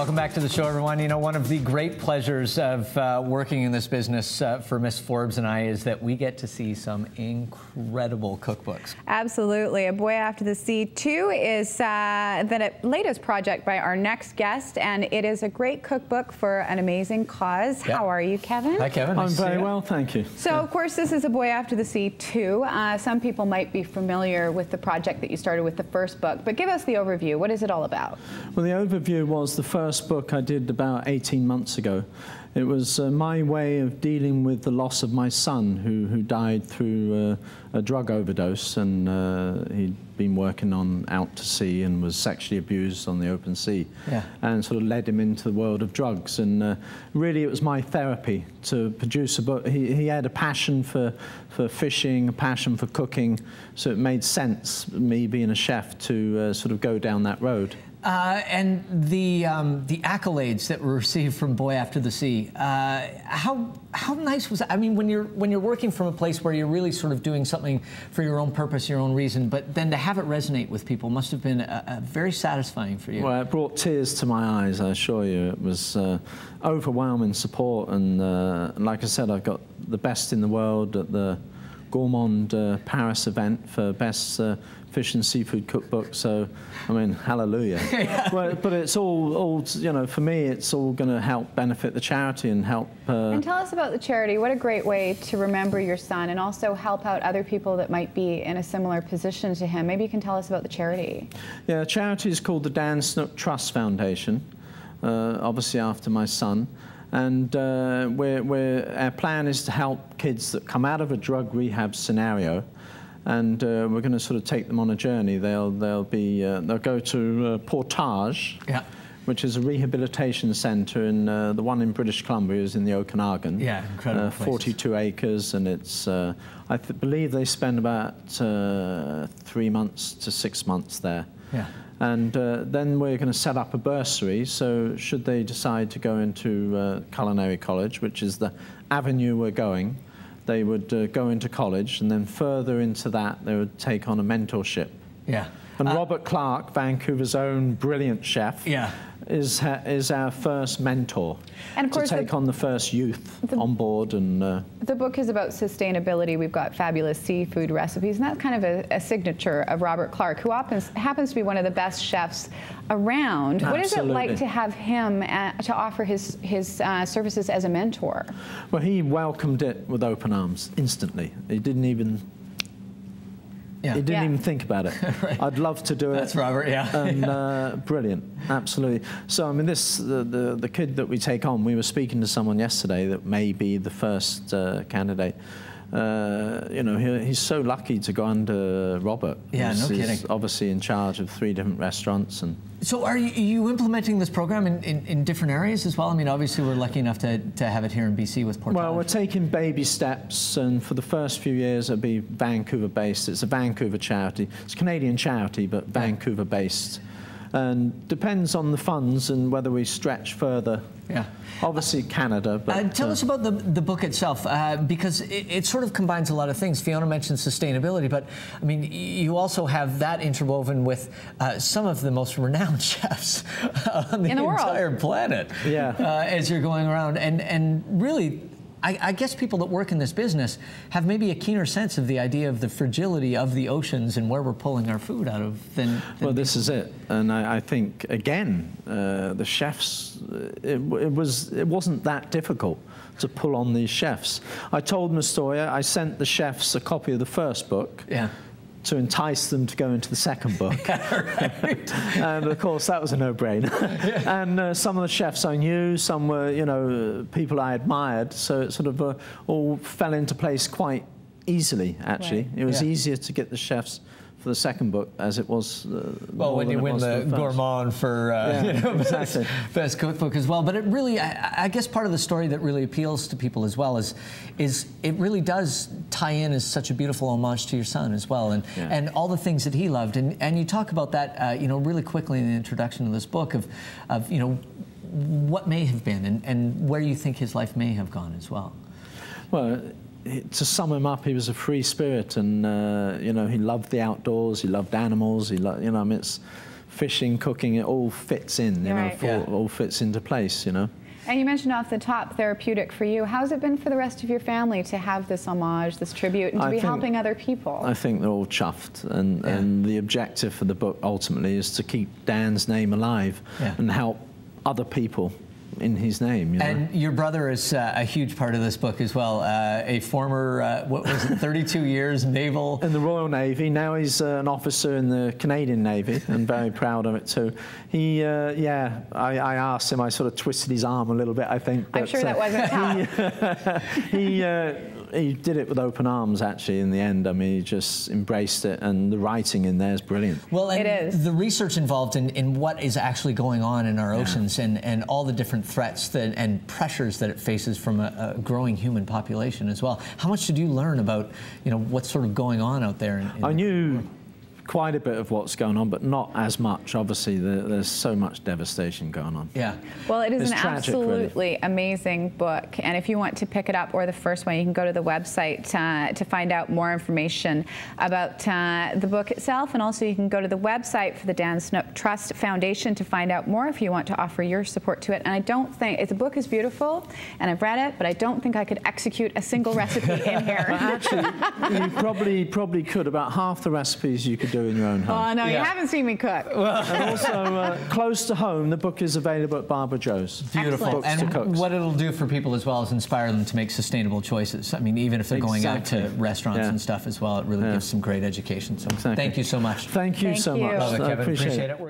Welcome back to the show, everyone. You know, one of the great pleasures of working in this business for Miss Forbes and I is that we get to see some incredible cookbooks. Absolutely. A Boy After the Sea 2 is the latest project by our next guest, and it is a great cookbook for an amazing cause. Yep. How are you, Kevin? Hi, Kevin. I'm very well, thank you. So, of course, this is A Boy After the Sea 2. Some people might be familiar with the project that you started with the first book, but give us the overview. What is it all about? Well, the overview was the first book I did about 18 months ago. It was my way of dealing with the loss of my son, who died through a drug overdose, and he'd been working on out to sea and was sexually abused on the open sea, and sort of led him into the world of drugs. And really, it was my therapy to produce a book. He had a passion for fishing, a passion for cooking, so it made sense, me being a chef, to sort of go down that road. And the accolades that were received from Boy After the Sea, how nice was that? I mean, when you're working from a place where you're really sort of doing something for your own purpose, your own reason, but then to have it resonate with people must have been very satisfying for you. Well, it brought tears to my eyes, I assure you. It was overwhelming support, and like I said, I've got the best in the world at the Gourmand Paris event for best fish and seafood cookbook, so I mean, hallelujah. Well, but it's all, you know, for me, it's all going to help benefit the charity and help. And tell us about the charity. What a great way to remember your son and also help out other people that might be in a similar position to him. Maybe you can tell us about the charity. Yeah, the charity is called the Dan Snook Trust Foundation, obviously after my son. And our plan is to help kids that come out of a drug rehab scenario, and we're going to sort of take them on a journey. They'll go to Portage, which is a rehabilitation centre, in the one in British Columbia is in the Okanagan. Yeah, incredible. 42 acres, and it's I believe they spend about 3 months to 6 months there. Yeah. And then we're going to set up a bursary, so should they decide to go into culinary college, which is the avenue we're going, they would go into college, and then further into that they would take on a mentorship. Yeah. And Robert Clark, Vancouver's own brilliant chef, is our first mentor, and of course to take on the first youth on board. And the book is about sustainability. We've got fabulous seafood recipes, and that's kind of a signature of Robert Clark, who happens to be one of the best chefs around. Absolutely. What is it like to have him to offer his services as a mentor? Well, he welcomed it with open arms instantly. He didn't even He didn't even think about it. Right. I'd love to do it. That's Robert, And brilliant, absolutely. So I mean, the kid that we take on, we were speaking to someone yesterday that may be the first candidate. You know, he's so lucky to go under Robert. Yeah, no kidding. He's obviously in charge of 3 different restaurants. And so are you implementing this program in different areas as well? I mean, obviously we're lucky enough to have it here in BC with Portage. Well, we're taking baby steps, and for the first few years it'll be Vancouver-based. It's a Vancouver charity. It's a Canadian charity, but Vancouver-based. And depends on the funds and whether we stretch further. Yeah. Obviously Canada. But, tell us about the book itself, because it sort of combines a lot of things. Fiona mentioned sustainability, but I mean, you also have that interwoven with some of the most renowned chefs on the entire planet. Yeah. As you're going around, and really, I guess people that work in this business have maybe a keener sense of the idea of the fragility of the oceans and where we're pulling our food out of than well, this is it. And I think, again, the chefs, it wasn't that difficult to pull on these chefs. I told them a story. I sent the chefs a copy of the first book. Yeah. To entice them to go into the second book. And of course that was a no-brainer. And some of the chefs I knew, some were, you know, people I admired, so it sort of all fell into place quite easily, actually. Right. It was easier to get the chefs for the second book as it was well, when you win the Gourmand for you know, best cookbook as well. But it really, I guess part of the story that really appeals to people as well is it really does tie in as such a beautiful homage to your son as well, and all the things that he loved. And you talk about that you know, really quickly in the introduction of this book of you know, what may have been and where you think his life may have gone as well. Well, to sum him up, he was a free spirit, and you know, he loved the outdoors, he loved animals, he loved, you know, I mean, it's fishing, cooking, it all fits in, you know, all fits into place, you know. And you mentioned off the top, therapeutic for you. How's it been for the rest of your family to have this homage, this tribute, and to be helping other people? I think they're all chuffed, and the objective for the book ultimately is to keep Dan's name alive and help other people in his name. You know? And your brother is a huge part of this book as well. A former, what was it, 32 years naval? In the Royal Navy. Now he's an officer in the Canadian Navy, and very proud of it too. He, I asked him, I sort of twisted his arm a little bit, I think. But, I'm sure that wasn't tough. He did it with open arms, actually, in the end. I mean, he just embraced it, and the writing in there is brilliant. Well, and it is. The research involved in what is actually going on in our oceans and all the different threats and pressures that it faces from a growing human population as well. How much did you learn about, you know, what's sort of going on out there? I knew quite a bit of what's going on, but not as much. Obviously, there's so much devastation going on. Yeah. Well, it is it's an tragic, absolutely really amazing book, and if you want to pick it up, or the first one, you can go to the website to find out more information about the book itself, and also you can go to the website for the Dan Snook Trust Foundation to find out more if you want to offer your support to it. And I don't think, the book is beautiful, and I've read it, but I don't think I could execute a single recipe in here. Actually, you probably could. About half the recipes you could do in your own home. Oh, no, you haven't seen me cook. And also, close to home, the book is available at Barbara Joe's. Beautiful. And what it'll do for people as well is inspire them to make sustainable choices. I mean, even if they're going out to restaurants and stuff as well, it really gives some great education. So thank you so much. Thank you so much. Love it, Kevin. I appreciate it.